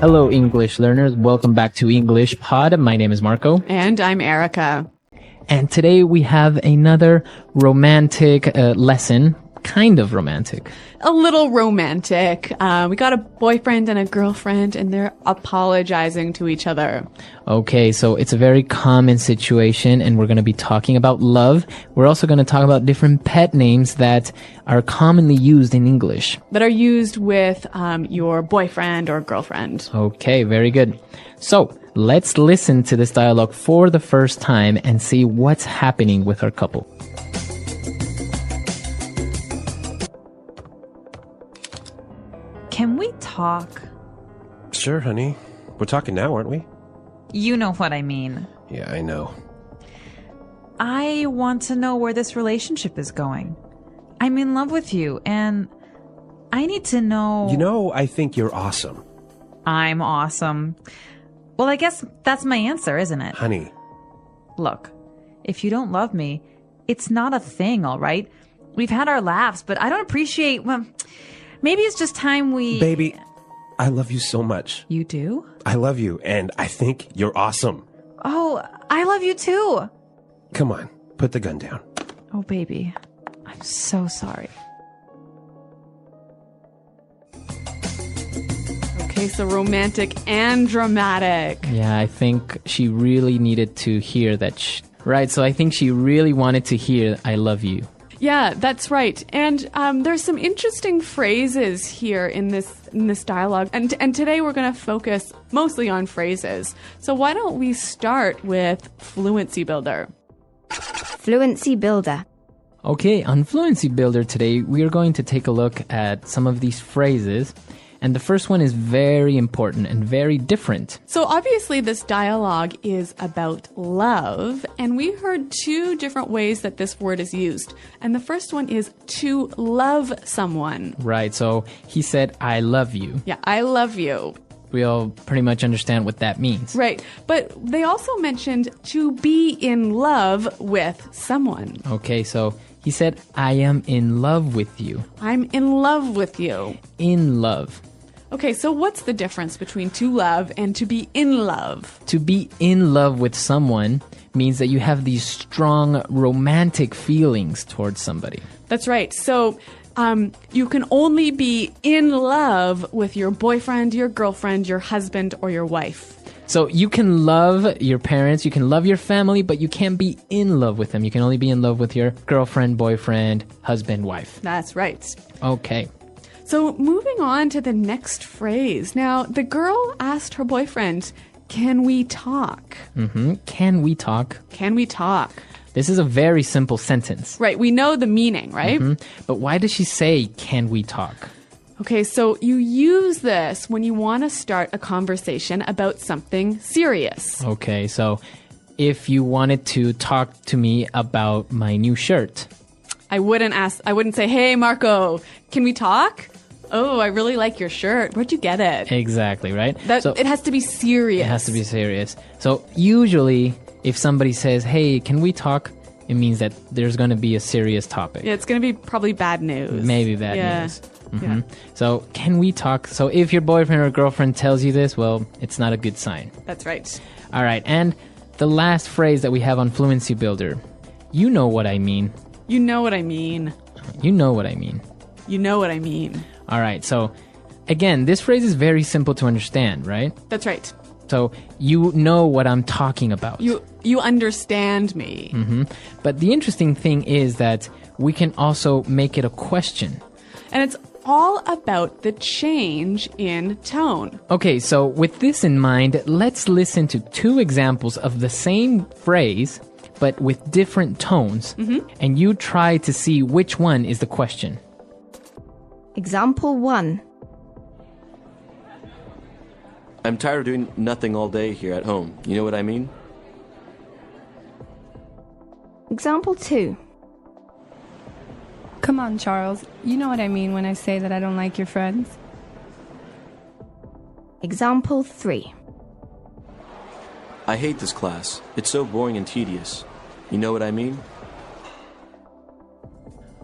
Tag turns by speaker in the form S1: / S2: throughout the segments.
S1: Hello, English learners. Welcome back to English Pod. My name is Marco.
S2: And I'm Erica.
S1: And today we have another romantic lesson. Kind of romantic.
S2: A little romantic. We got a boyfriend and a girlfriend, and they're apologizing to each other.
S1: Okay, so it's a very common situation, and we're going to be talking about love. We're also going to talk about different pet names that are commonly used in English.
S2: That are used with your boyfriend or girlfriend.
S1: Okay, very good. So let's listen to this dialogue for the first time and see what's happening with our couple.
S3: Can we talk?
S4: Sure, honey. We're talking now, aren't we?
S3: You know what I mean.
S4: Yeah, I know.
S3: I want to know where this relationship is going. I'm in love with you, and I need to know...
S4: You know, I think you're awesome.
S3: I'm awesome. Well, I guess that's my answer, isn't it?
S4: Honey.
S3: Look, if you don't love me, it's not a thing, all right? We've had our laughs, but I don't appreciate... Well, maybe it's just time we...
S4: Baby, I love you so much.
S3: You do?
S4: I love you, and I think you're awesome.
S3: Oh, I love you too.
S4: Come on, put the gun down.
S3: Oh, baby, I'm so sorry.
S2: Okay, so romantic and dramatic.
S1: Yeah, I think she really needed to hear that. Right, so I think she really wanted to hear, I love you.
S2: Yeah, that's right. And there's some interesting phrases here in this dialogue. And today we're going to focus mostly on phrases. So why don't we start with Fluency Builder?
S5: Fluency Builder.
S1: Okay, on Fluency Builder today, we are going to take a look at some of these phrases. And the first one is very important and very different.
S2: So obviously this dialogue is about love, and we heard two different ways that this word is used. And the first one is to love someone.
S1: Right, so he said, I love you.
S2: Yeah, I love you.
S1: We all pretty much understand what that means.
S2: Right, but they also mentioned to be in love with someone.
S1: Okay, so he said, I am in love with you.
S2: I'm in love with you.
S1: In love.
S2: Okay, so what's the difference between to love and to be in love?
S1: To be in love with someone means that you have these strong romantic feelings towards somebody.
S2: That's right. So you can only be in love with your boyfriend, your girlfriend, your husband, or your wife.
S1: So you can love your parents, you can love your family, but you can't be in love with them. You can only be in love with your girlfriend, boyfriend, husband, wife.
S2: That's right.
S1: Okay.
S2: So moving on to the next phrase. Now, the girl asked her boyfriend, can we talk?
S1: Can we talk?
S2: Can we talk?
S1: This is a very simple sentence.
S2: Right, we know the meaning, right?
S1: But why does she say, can we talk?
S2: Okay, so you use this when you want to start a conversation about something serious.
S1: Okay, so if you wanted to talk to me about my new shirt.
S2: I wouldn't say, hey, Marco, can we talk? Oh, I really like your shirt. Where'd you get it?
S1: Exactly, right?
S2: It has to be serious.
S1: It has to be serious. So usually, if somebody says, hey, can we talk? It means that there's going to be a serious topic.
S2: Yeah, it's going to be probably bad news.
S1: Maybe bad news.
S2: Yeah.
S1: So, can we talk? So, if your boyfriend or girlfriend tells you this, well, it's not a good sign.
S2: That's right.
S1: All right. And the last phrase that we have on Fluency Builder. You know what I mean.
S2: You know what I mean.
S1: You know what I mean.
S2: You know what I mean.
S1: All right. So, again, this phrase is very simple to understand, right?
S2: That's right.
S1: So, you know what I'm talking about.
S2: You understand me.
S1: But the interesting thing is that we can also make it a question.
S2: And it's all about the change in tone.
S1: Okay, so with this in mind, let's listen to two examples of the same phrase, but with different tones. And you try to see which one is the question.
S5: Example 1.
S6: I'm tired of doing nothing all day here at home. You know what I mean?
S5: Example 2.
S7: Come on, Charles. You know what I mean when I say that I don't like your friends.
S5: Example 3.
S6: I hate this class. It's so boring and tedious. You know what I mean?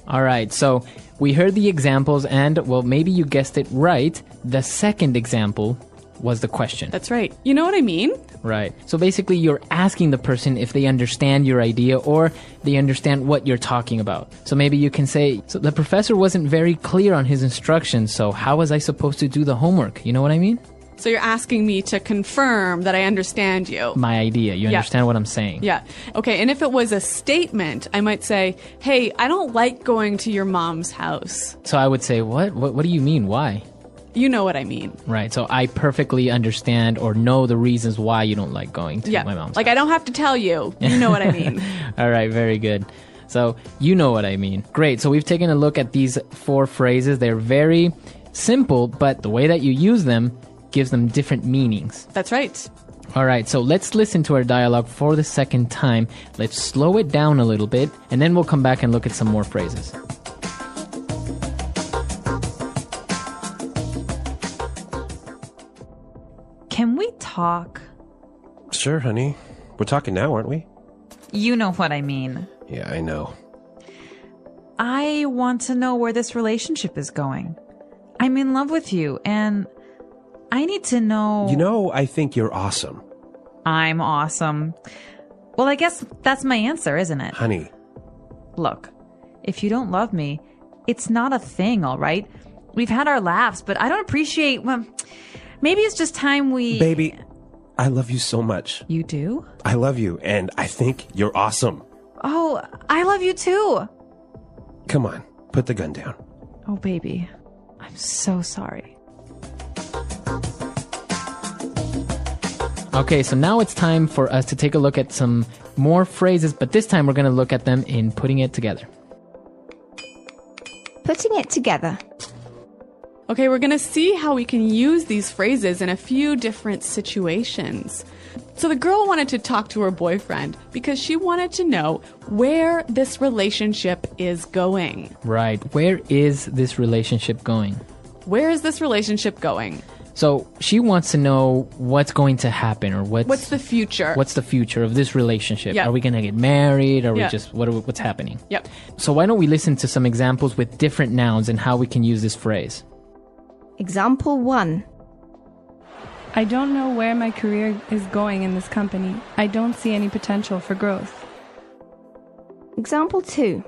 S1: All right, so we heard the examples and, well, maybe you guessed it right. The second example was the question.
S2: That's right. You know what I mean?
S1: Right. So basically, you're asking the person if they understand your idea or they understand what you're talking about. So maybe you can say, so the professor wasn't very clear on his instructions, so how was I supposed to do the homework? You know what I mean?
S2: So you're asking me to confirm that I understand you.
S1: My idea. You understand what I'm saying?
S2: Yeah. Okay, and if it was a statement, I might say, hey, I don't like going to your mom's house.
S1: So I would say, what? What do you mean? Why?
S2: You know what I mean.
S1: Right. So I perfectly understand or know the reasons why you don't like going to my mom's
S2: like
S1: house.
S2: I don't have to tell you. You know what I mean.
S1: All right. Very good. So you know what I mean. Great. So we've taken a look at these 4 phrases. They're very simple, but the way that you use them gives them different meanings.
S2: That's right.
S1: All right, so let's listen to our dialogue for the second time. Let's slow it down a little bit, and then we'll come back and look at some more phrases.
S3: Can we talk?
S4: Sure, honey. We're talking now, aren't we?
S3: You know what I mean.
S4: Yeah, I know.
S3: I want to know where this relationship is going. I'm in love with you, and I need to know...
S4: You know, I think you're awesome.
S3: I'm awesome. Well, I guess that's my answer, isn't it?
S4: Honey.
S3: Look, if you don't love me, it's not a thing, all right? We've had our laughs, but I don't appreciate... Well, maybe it's just time we...
S4: Baby, I love you so much.
S3: You do?
S4: I love you, and I think you're awesome.
S3: Oh, I love you too.
S4: Come on, put the gun down.
S3: Oh, baby, I'm so sorry.
S1: Okay, so now it's time for us to take a look at some more phrases, but this time we're going to look at them in putting it together.
S5: Putting it together.
S2: Okay, we're going to see how we can use these phrases in a few different situations. So the girl wanted to talk to her boyfriend because she wanted to know where this relationship is going.
S1: Right. Where is this relationship going?
S2: Where is this relationship going?
S1: So she wants to know what's going to happen or
S2: what's the future?
S1: What's the future of this relationship?
S2: Yep.
S1: Are we going to get married? Are we
S2: Yep.
S1: just what's happening?
S2: Yep.
S1: So why don't we listen to some examples with different nouns and how we can use this phrase?
S5: Example 1.
S7: I don't know where my career is going in this company. I don't see any potential for growth.
S5: Example 2.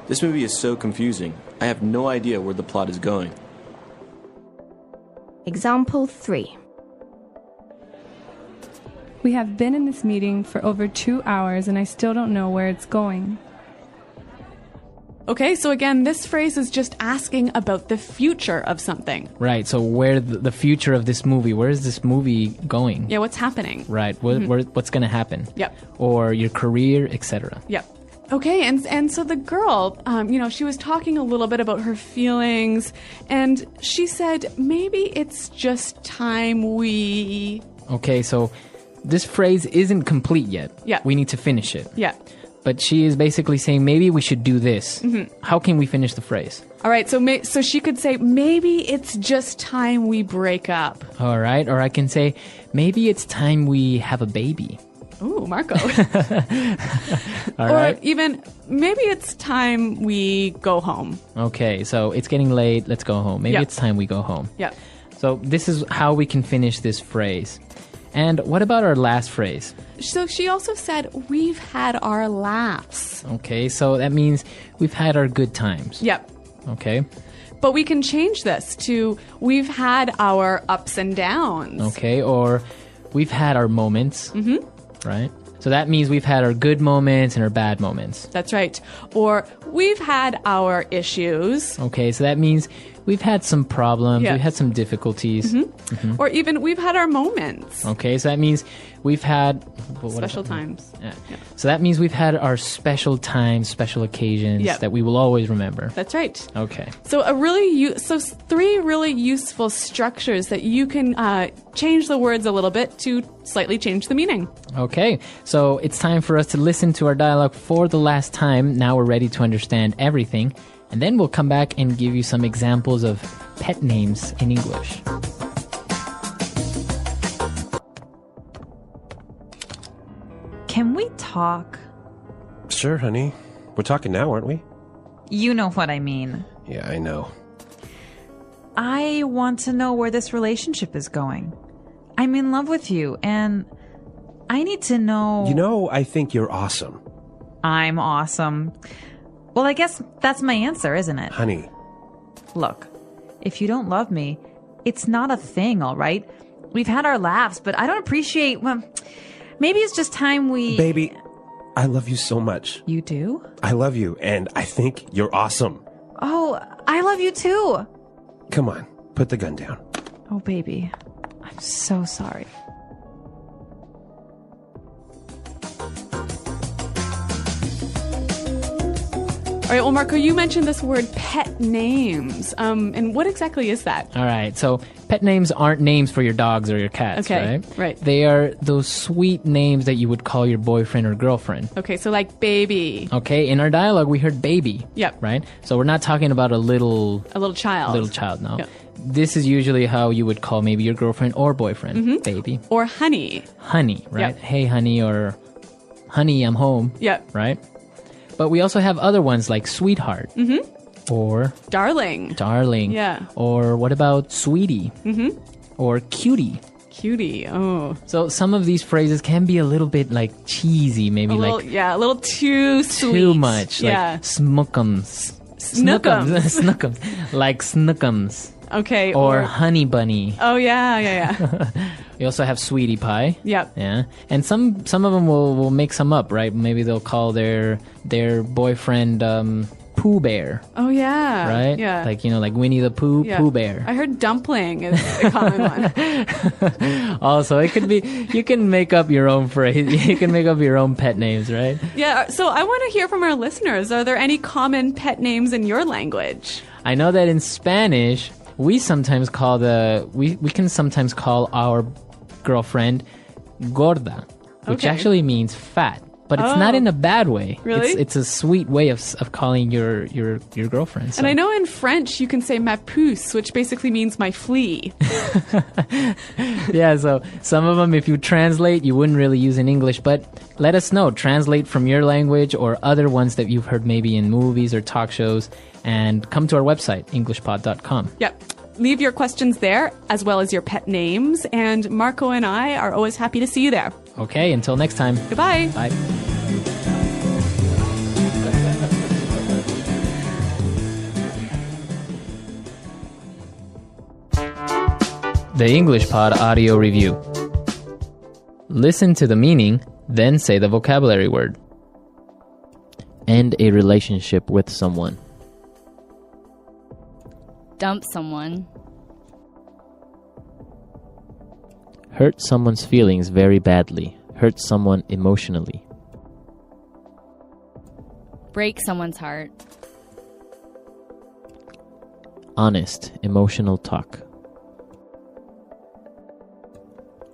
S6: This movie is so confusing. I have no idea where the plot is going.
S5: Example 3.
S7: We have been in this meeting for over 2 hours and I still don't know where it's going.
S2: Okay, so again, this phrase is just asking about the future of something.
S1: Right. So where the future of this movie? Where is this movie going?
S2: Yeah, what's happening?
S1: Right. What's going to happen?
S2: Yep.
S1: Or your career, etc.
S2: Yep. Okay, and so the girl, she was talking a little bit about her feelings, and she said, maybe it's just time we...
S1: Okay, so this phrase isn't complete yet.
S2: Yeah.
S1: We need to finish it.
S2: Yeah.
S1: But she is basically saying, maybe we should do this. Mm-hmm. How can we finish the phrase?
S2: All right, so she could say, maybe it's just time we break up.
S1: All right, or I can say, maybe it's time we have a baby.
S2: Ooh, Marco.
S1: All right.
S2: Or even, maybe it's time we go home.
S1: Okay, so it's getting late, let's go home. Maybe
S2: Yep.
S1: it's time we go home.
S2: Yep.
S1: So this is how we can finish this phrase. And what about our last phrase?
S2: So she also said, we've had our laughs.
S1: Okay, so that means we've had our good times.
S2: Yep.
S1: Okay.
S2: But we can change this to, we've had our ups and downs.
S1: Okay, or we've had our moments. Mm-hmm. Right? So that means we've had our good moments and our bad moments.
S2: That's right. Or we've had our issues.
S1: Okay, so that means we've had some problems,
S2: Yeah.
S1: we've had some difficulties.
S2: Mm-hmm. Or even we've had our moments.
S1: Okay, so that means we've had...
S2: Special times.
S1: Yeah. So that means we've had our special times, special occasions
S2: Yep.
S1: that we will always remember.
S2: That's right.
S1: Okay.
S2: So three really useful structures that you can change the words a little bit to slightly change the meaning.
S1: Okay, so it's time for us to listen to our dialogue for the last time. Now we're ready to understand everything. And then we'll come back and give you some examples of pet names in English.
S3: Can we talk?
S4: Sure, honey. We're talking now, aren't we?
S3: You know what I mean.
S4: Yeah, I know.
S3: I want to know where this relationship is going. I'm in love with you, and I need to know...
S4: You know, I think you're awesome.
S3: I'm awesome. Well, I guess that's my answer, isn't it?
S4: Honey.
S3: Look, if you don't love me, it's not a thing, all right? We've had our laughs, but I don't appreciate... Well, maybe it's just time we...
S4: Baby, I love you so much.
S3: You do?
S4: I love you, and I think you're awesome.
S3: Oh, I love you too.
S4: Come on, put the gun down.
S3: Oh, baby. I'm so sorry.
S2: All right, well, Marco, you mentioned this word pet names. And what exactly is that?
S1: All right, so pet names aren't names for your dogs or your cats,
S2: Okay,
S1: right?
S2: right.
S1: They are those sweet names that you would call your boyfriend or girlfriend.
S2: Okay, so like baby,
S1: Okay, in our dialogue, we heard baby.
S2: Yep.
S1: Right? So we're not talking about a little
S2: child.
S1: little child, no.
S2: Yep.
S1: This is usually how you would call maybe your girlfriend or boyfriend, baby.
S2: Or honey.
S1: Honey, right?
S2: Yep.
S1: Hey, honey, or honey, I'm home.
S2: Yep.
S1: Right? But we also have other ones like sweetheart. Or
S2: Darling.
S1: darling.
S2: Yeah.
S1: Or what about sweetie? Or cutie.
S2: Cutie. Oh.
S1: So some of these phrases can be a little bit like cheesy, maybe
S2: A little,
S1: like
S2: a little too sweet.
S1: too much.
S2: Yeah.
S1: Like snookums.
S2: Snookums.
S1: Snookums. Like snookums.
S2: Okay.
S1: Or honey bunny.
S2: Oh, yeah.
S1: We also have sweetie pie.
S2: Yep.
S1: Yeah. And some of them will make some up, right? Maybe they'll call their boyfriend Pooh Bear.
S2: Oh, yeah.
S1: Right?
S2: Yeah.
S1: Like, like Winnie the Pooh,
S2: Yeah.
S1: Pooh Bear.
S2: I heard dumpling is a common one.
S1: Also, it could be, you can make up your own phrase. You can make up your own pet names, right?
S2: Yeah. So I want to hear from our listeners. Are there any common pet names in your language?
S1: I know that in Spanish, we sometimes call we can sometimes call our girlfriend gorda, which
S2: Okay.
S1: actually means fat. But it's not
S2: Oh.
S1: in a bad way.
S2: Really?
S1: It's a sweet way of calling your girlfriend. So.
S2: And I know in French you can say ma puce, which basically means my flea.
S1: Yeah, so some of them, if you translate, you wouldn't really use in English. But let us know. Translate from your language or other ones that you've heard maybe in movies or talk shows. And come to our website, englishpod.com.
S2: Yep. Leave your questions there, as well as your pet names. And Marco and I are always happy to see you there.
S1: Okay, until next time.
S2: Goodbye.
S1: Bye. The English Pod Audio Review. Listen to the meaning, then say the vocabulary word.
S8: End a relationship with someone.
S9: Dump someone.
S8: Hurt someone's feelings very badly. Hurt someone emotionally.
S9: Break someone's heart.
S8: Honest, emotional talk.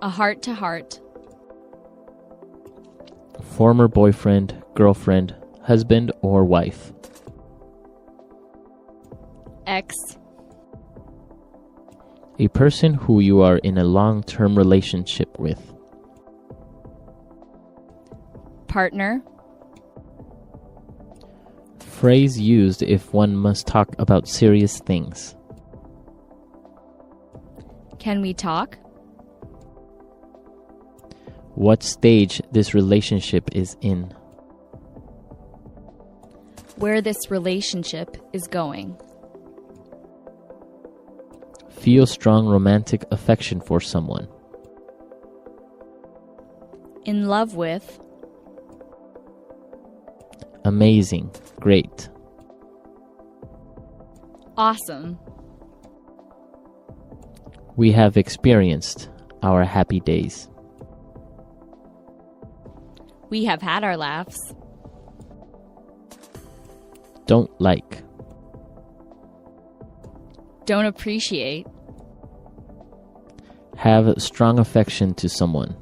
S9: A heart to heart.
S8: Former boyfriend, girlfriend, husband or wife.
S9: Ex.
S8: A person who you are in a long-term relationship with.
S9: Partner.
S8: Phrase used if one must talk about serious things.
S9: Can we talk?
S8: What stage this relationship is in.
S9: Where this relationship is going.
S8: Feel strong romantic affection for someone.
S9: In love with.
S8: Amazing, great.
S9: Awesome.
S8: We have experienced our happy days.
S9: We have had our laughs.
S8: Don't like.
S9: Don't appreciate.
S8: Have strong affection to someone.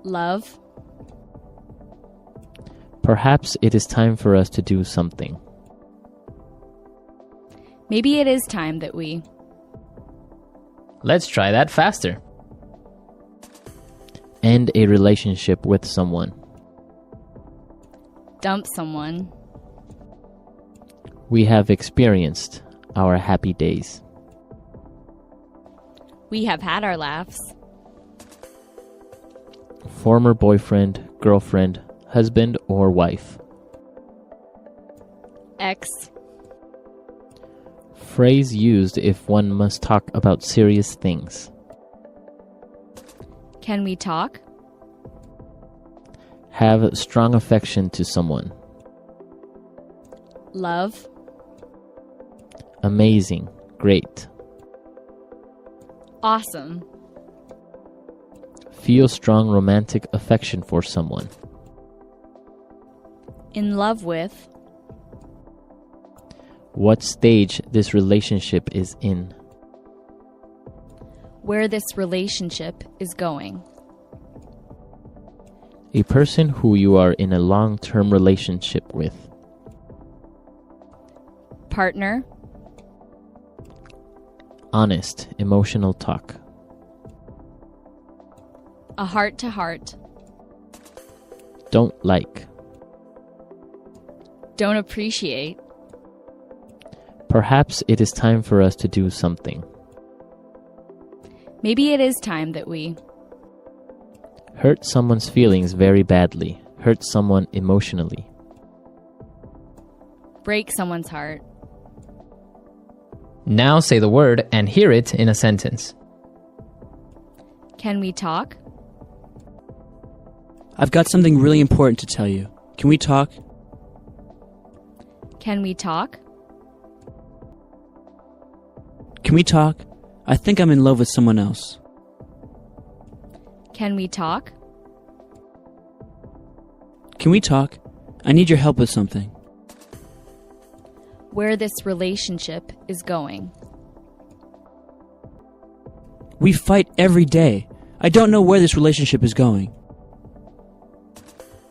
S9: Love.
S8: Perhaps it is time for us to do something.
S9: Maybe it is time that we.
S1: Let's try that faster.
S8: End a relationship with someone.
S9: Dump someone.
S8: We have experienced our happy days.
S9: We have had our laughs.
S8: Former boyfriend, girlfriend, husband, or wife.
S9: Ex.
S8: Phrase used if one must talk about serious things.
S9: Can we talk?
S8: Have strong affection to someone.
S9: Love.
S8: Amazing. Great.
S9: Awesome.
S8: Feel strong romantic affection for someone.
S9: In love with.
S8: What stage this relationship is in.
S9: Where this relationship is going.
S8: A person who you are in a long-term relationship with.
S9: Partner.
S8: Honest, emotional talk.
S9: A heart-to-heart.
S8: Don't like.
S9: Don't appreciate.
S8: Perhaps it is time for us to do something.
S9: Maybe it is time that we.
S8: Hurt someone's feelings very badly. Hurt someone emotionally.
S9: Break someone's heart.
S1: Now say the word and hear it in a sentence.
S9: Can we talk?
S10: I've got something really important to tell you. Can we talk?
S9: Can we talk?
S10: Can we talk? I think I'm in love with someone else.
S9: Can we talk?
S10: Can we talk? I need your help with something.
S9: Where this relationship is going.
S10: We fight every day. I don't know where this relationship is going.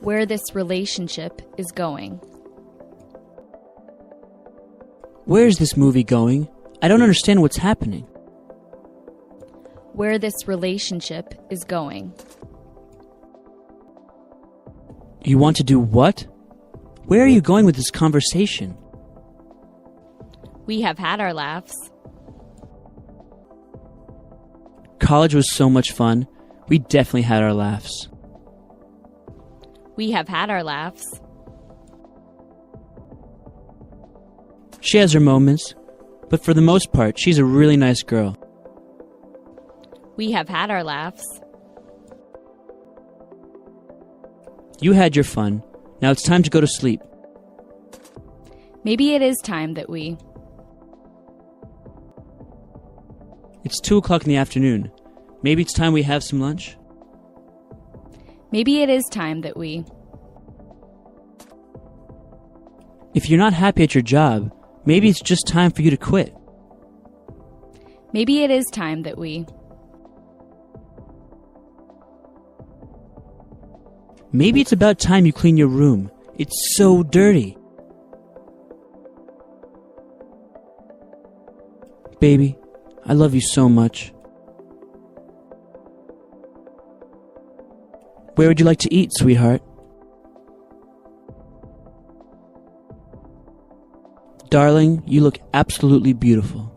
S9: Where this relationship is going.
S10: Where is this movie going? I don't understand what's happening.
S9: Where this relationship is going.
S10: You want to do what? Where are you going with this conversation?
S9: We have had our laughs.
S10: College was so much fun. We definitely had our laughs.
S9: We have had our laughs.
S10: She has her moments, but for the most part, she's a really nice girl.
S9: We have had our laughs.
S10: You had your fun. Now it's time to go to sleep.
S9: Maybe it is time that we.
S10: It's 2 o'clock in the afternoon. Maybe it's time we have some lunch?
S9: Maybe it is time that we.
S10: If you're not happy at your job, maybe it's just time for you to quit.
S9: Maybe it is time that we.
S10: Maybe it's about time you clean your room. It's so dirty. Baby, I love you so much. Where would you like to eat, sweetheart? Darling, you look absolutely beautiful.